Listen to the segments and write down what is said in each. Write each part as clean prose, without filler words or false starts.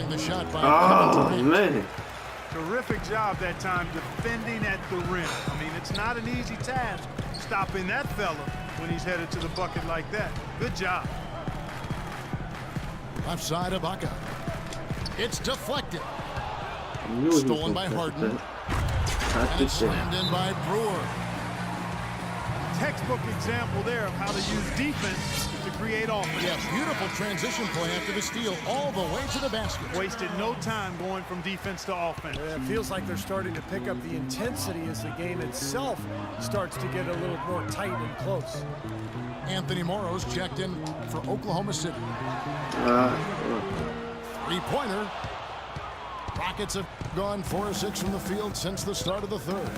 And the shot by Oh, man. Terrific job that time defending at the rim. I mean, it's not an easy task stopping that fella when he's headed to the bucket like that. Good job. Left side of Ibaka. It's deflected. I knew he was Stolen by gonna Harden. That's And the it's slammed in by Brewer. Textbook example there of how to use defense to create offense. Yes, beautiful transition play after the steal all the way to the basket. Wasted no time going from defense to offense. Yeah, it feels like they're starting to pick up the intensity as the game itself starts to get a little more tight and close. Anthony Morrow's checked in for Oklahoma City. Three-pointer. Rockets have gone 4 of 6 from the field since the start of the third.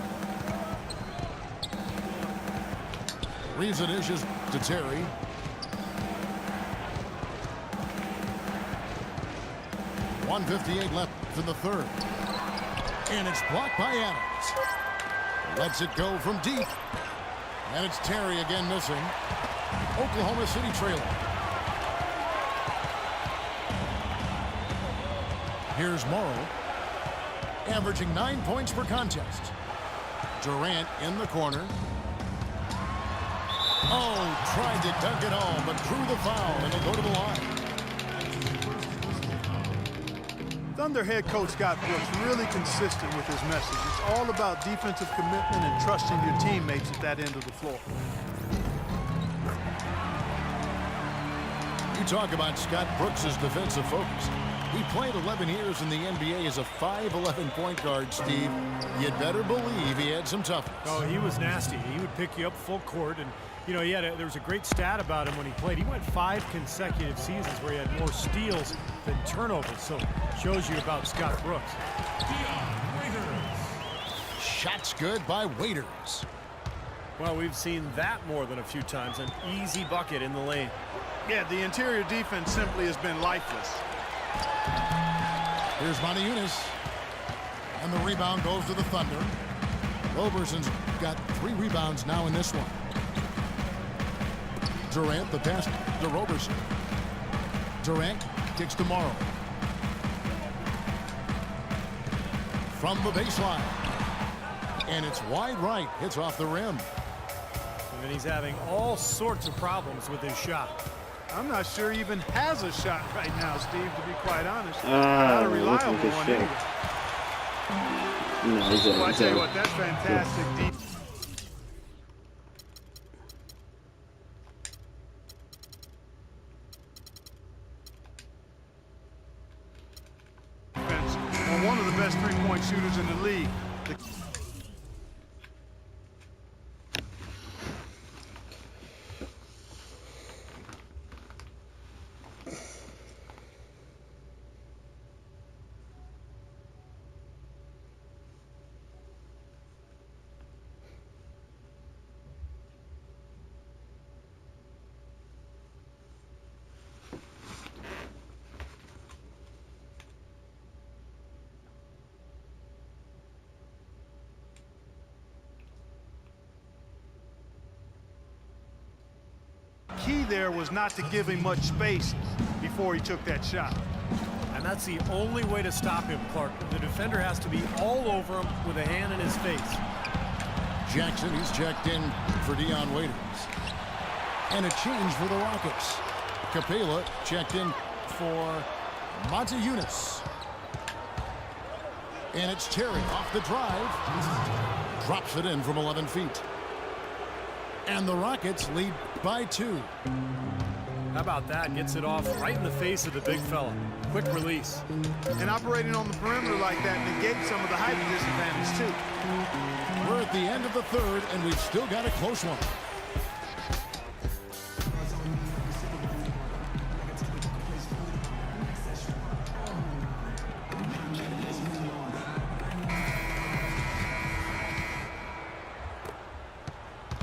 Reeves it dishes to Terry. .158 left in the third. And it's blocked by Adams. Lets it go from deep. And it's Terry again missing. Oklahoma City trailing. Here's Morrow, averaging 9 points per contest. Durant in the corner. Oh, tried to dunk it home, but drew the foul, and he'll go to the line. Thunder head coach Scott Brooks really consistent with his message. It's all about defensive commitment and trusting your teammates at that end of the floor. You talk about Scott Brooks' defensive focus. He played 11 years in the NBA as a 5'11" point guard, Steve. You'd better believe he had some toughness. Oh, he was nasty. He would pick you up full court, and you know, there was a great stat about him when he played. He went 5 consecutive seasons where he had more steals than turnovers, so shows you about Scott Brooks. Shots good by Waiters. Well, we've seen that more than a few times, an easy bucket in the lane. Yeah, the interior defense simply has been lifeless. Here's Motiejunas. And the rebound goes to the Thunder. Roberson's got 3 rebounds now in this one. Durant, the pass to Roberson. Durant kicks to Morrow. From the baseline. And it's wide right. Hits off the rim. And he's having all sorts of problems with his shot. I'm not sure he even has a shot right now, Steve, to be quite honest. Not Not a reliable one either. No, he's Well, I tell you what, that's fantastic defense on one of the best three-point shooters in the league. Key there was not to give him much space before he took that shot. And that's the only way to stop him, Clark. The defender has to be all over him with a hand in his face. Jackson, he's checked in for Dion Waiters. And a change for the Rockets. Capela checked in for Motiejunas. And it's Terry off the drive. Drops it in from 11 feet. And the Rockets lead by 2. How about that? Gets it off right in the face of the big fella. Quick release. And operating on the perimeter like that negates some of the height disadvantage, too. We're at the end of the third, and we've still got a close one.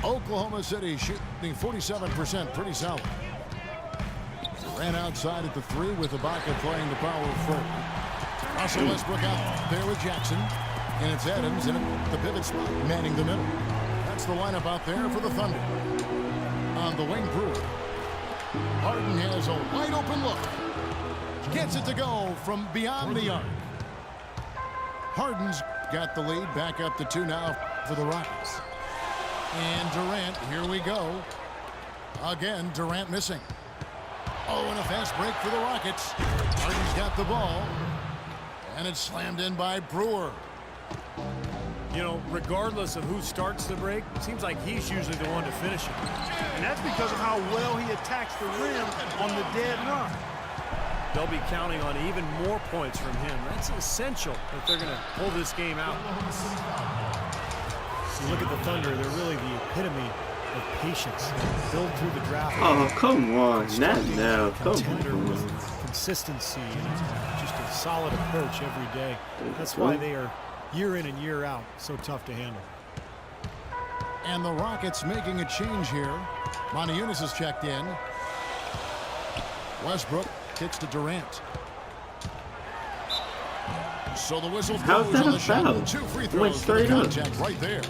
Oklahoma City shooting 47%, pretty solid. Ran outside at the 3 with Ibaka playing the power forward. Russell Westbrook out there with Jackson. And it's Adams in the pivot spot, manning the middle. That's the lineup out there for the Thunder. On the wing, Brewer. Harden has a wide open look. Gets it to go from beyond the arc. Harden's got the lead. Back up to 2 now for the Rockets. And Durant, here we go. Again, Durant missing. Oh, and a fast break for the Rockets. Harden's got the ball. And it's slammed in by Brewer. You know, regardless of who starts the break, it seems like he's usually the one to finish it. And that's because of how well he attacks the rim on the dead run. They'll be counting on even more points from him. That's essential if they're going to pull this game out. You look at the Thunder, they're really the epitome of patience. Build through the draft. Oh, come on. Not now. Come Contender with on. consistency and just a solid approach every day. That's why they are year in and year out so tough to handle. And the Rockets making a change here. Moniunas has checked in. Westbrook kicks to Durant. So the whistle How's blows that on a the shot. foul? 2 free Went throws for the straight up. contact right there.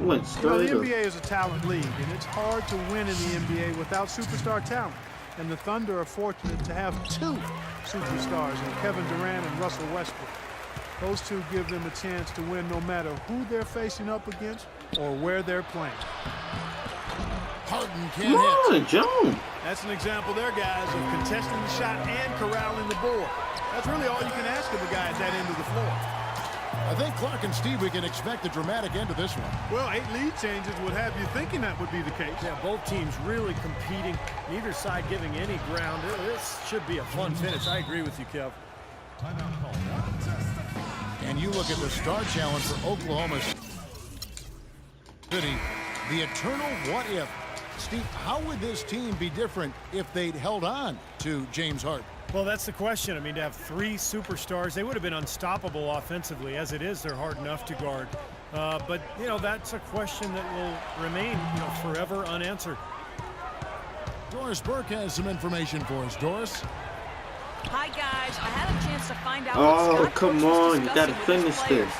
Went Well, the straight up. NBA is a talent league, and it's hard to win in the NBA without superstar talent. And the Thunder are fortunate to have 2 superstars in Kevin Durant and Russell Westbrook. Those 2 give them a chance to win no matter who they're facing up against or where they're playing. Harden Come can't hit. on, Jones. That's an example there, guys, of contesting the shot and corralling the board. That's really all you can ask of a guy at that end of the floor. I think Clark and Steve, we can expect a dramatic end to this one. Well, 8 lead changes would have you thinking that would be the case. Yeah, both teams really competing, neither side giving any ground. This should be a fun finish. I agree with you, Kev. And you look at the star challenge for Oklahoma City, the eternal what if. Steve, how would this team be different if they'd held on to James Harden? Well, that's the question. I mean, to have 3 superstars, they would have been unstoppable offensively. As it is, they're hard enough to guard. But, you know, that's a question that will remain, you know, forever unanswered. Doris Burke has some information for us. Doris? Hi, guys. I had a chance to find out Oh, what Scott come Brooks was on. You gotta discussing with his finish players. this.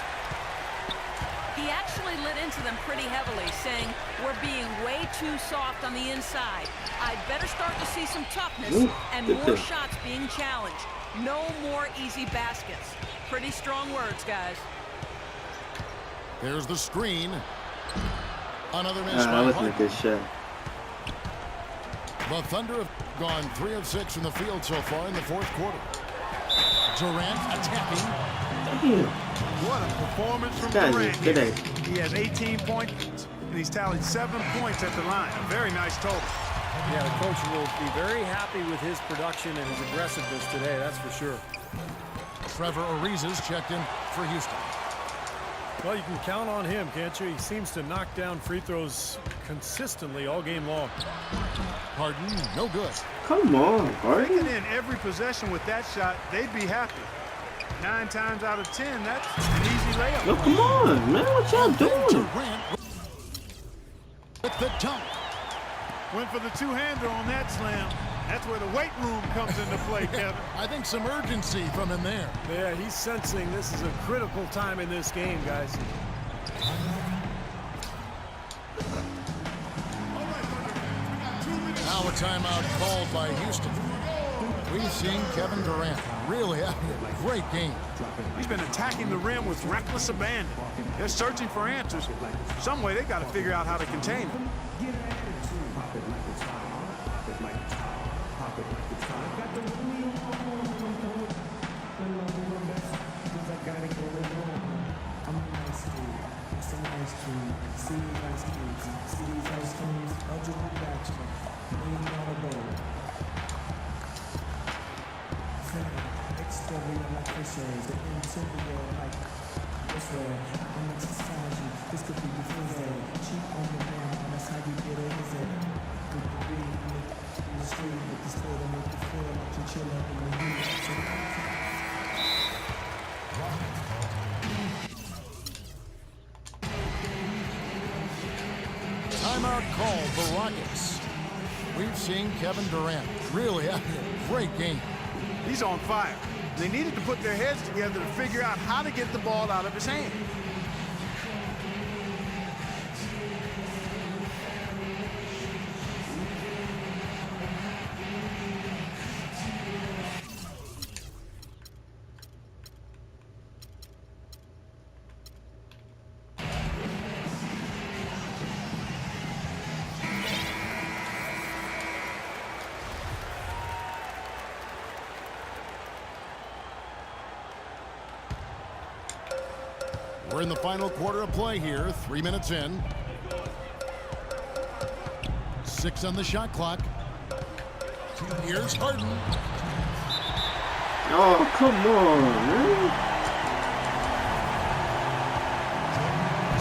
He actually lit into them pretty heavily, saying, we're being way too soft on the inside. I'd better start to see some toughness Ooh, and good more thing. shots being challenged. No more easy baskets. Pretty strong words, guys. There's the screen. Another miss by I wasn't a Harden. good shot. The Thunder have gone 3 of 6 from the field so far in the 4th quarter. Durant attacking. Damn. What a performance from This guy's Durant a good here. egg. He has 18 points, and he's tallied 7 points at the line. A very nice total. Yeah, the coach will be very happy with his production and his aggressiveness today, that's for sure. Trevor Ariza's checked in for Houston. Well, you can count on him, can't you? He seems to knock down free throws consistently all game long. Harden, no good. Come on, Harden. Taking in every possession with that shot, they'd be happy. 9 times out of 10, that's an easy layup. No, come on, man. What y'all doing? Durant with the dunk. Went for the two-hander on that slam. That's where the weight room comes into play, Kevin. I think some urgency from him there. Yeah, he's sensing this is a critical time in this game, guys. Now a timeout called by Houston. We've seen Kevin Durant really having a great game. He's been attacking the rim with reckless abandon. They're searching for answers. Some way they got to figure out how to contain him. Timeout called the Rockets. We've seen Kevin Durant really having a great game. He's on fire. They needed to put their heads together to figure out how to get the ball out of his hand. We're in the final quarter of play here. 3 minutes in. 6 on the shot clock. Here's Harden. Oh, come on, man.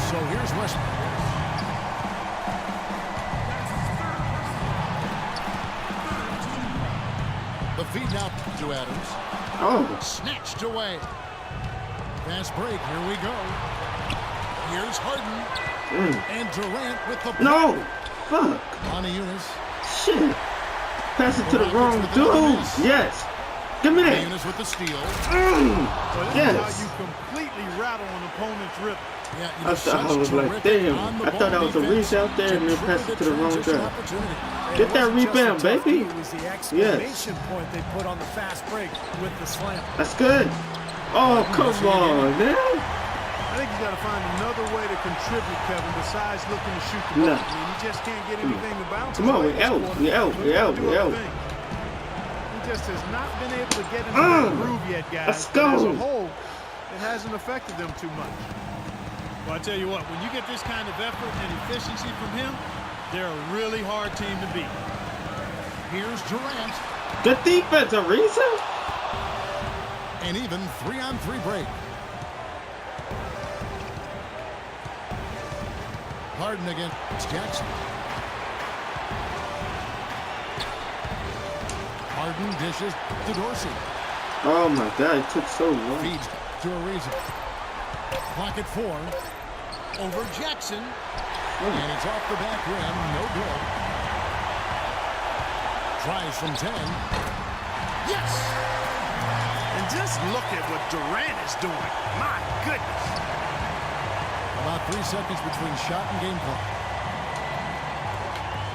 So here's Westbrook. The feed now to Adams. Oh, Snatched away. Fast break. Here we go. Here's Harden. And Durant with the no. Fuck. Montezumas. Shit. Pass it to the wrong dude. Yes. Give me that. Montezumas with the steal. So this is Yes. how you completely rattle an opponent's rip. Yeah, I thought I was like, damn. I thought that was a reach out there and then pass it to the wrong guy. Get that rebound, baby. It was the exclamation point they put on the fast break with the slam. That's good. Oh, come on, man. I think he's got to find another way to contribute, Kevin, besides looking to shoot the ball. Nah. I mean, he just can't get anything to bounce. Come on, his way we out, this quarter. we out, we out, Do we other out. things. He just has not been able to get into that groove yet, guys. Let's But as go. a whole, it hasn't affected them too much. Well, I tell you what, when you get this kind of effort and efficiency from him, they're a really hard team to beat. Here's Durant. Good defense, Ariza. An even 3-on-3 break. Harden against Jackson. Harden dishes to Dorsey. Oh my God, it took so long. Feeds to Ariza. Clock at 4. Over Jackson. And it's off the back rim. No good. Tries from 10. Yes! And just look at what Durant is doing. My goodness. About 3 seconds between shot and game clock.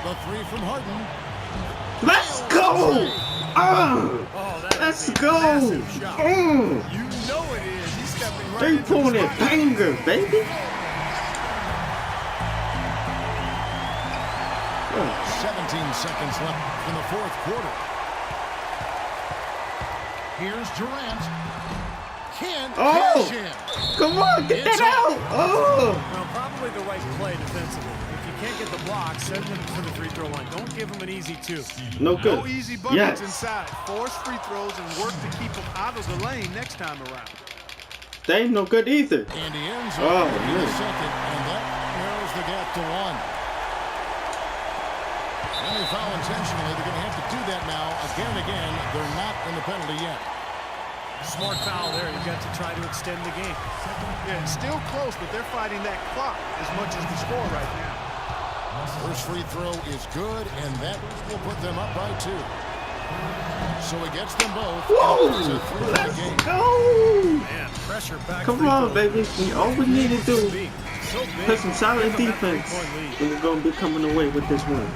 The 3 from Harden. Let's go! Let's go! You know it is. He's stepping right into the 3-pointer spotlight. banger, baby. 17 seconds left in the fourth quarter. Here's Durant. Can't Oh! cash in. Come on, get that out! Oh! Well, probably the right play defensively. If you can't get the block, send him to the free throw line. Don't give him an easy 2. No good. No easy buckets Yes. inside. Force free throws and work to keep them out of the lane next time around. They ain't no good either. And he ends Oh, up in the man. second, and that narrows the gap to 1. When they foul intentionally, they're going to have to do that now again and again. They're not in the penalty yet. Smart foul there. You've got to try to extend the game. Yeah, it's still close, but they're fighting that clock as much as the score right now. First free throw is good, and that will put them up by 2. So he gets them both. Whoa! It's a 3 for the Let's game. go! Man, pressure back. Come free on, throw. baby. All we need to do So is big. play some solid Give them that defense, 3-point lead. and we're gonna be coming away with this win.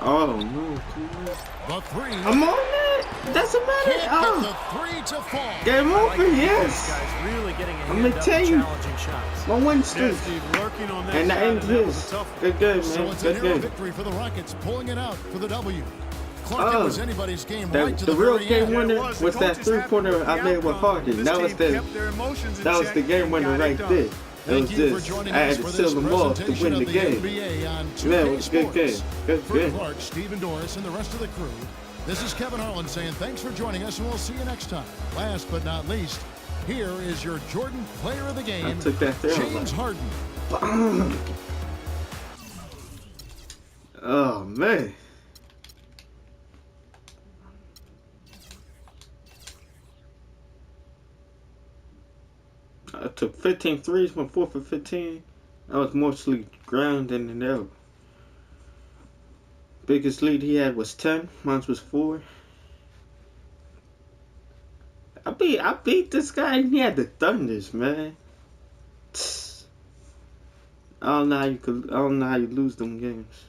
Oh no! Come on! The 3. I'm on it. That's a Can't minute. get Oh, the 3 to fall. game I like over. these Yes. guys really getting a I'm hand gonna up tell and you. challenging shots. My win Yeah, streak, Steve, lurking on that and the shot, end and that was his. a tough one. Good game, So man. it's a Good narrow game. victory for the Rockets, pulling it out for the W. Clark, it Oh, was anybody's game right to The the real very game end. winner Yeah, it was The that coaches happy 3-pointer with I the made with outcome. Harden. This That was team the kept their emotions in that was check the game and winner got it right done. there. It Thank was you for just joining I had us to for seal this them off to presentation win of the the game. NBA on 2K Man, it was a good Sports. game. Good For game. Clark, Stephen Doris, and the rest of the crew, this is Kevin Harlan saying thanks for joining us, and we'll see you next time. Last but not least, here is your Jordan Player of the Game, I took that there. James Harden. Oh man. I took 15 threes, went 4 for 15. I was mostly grounding and out. Biggest lead he had was 10. Mine was 4. I beat this guy and he had the Thunders, man. I don't know how you lose them games.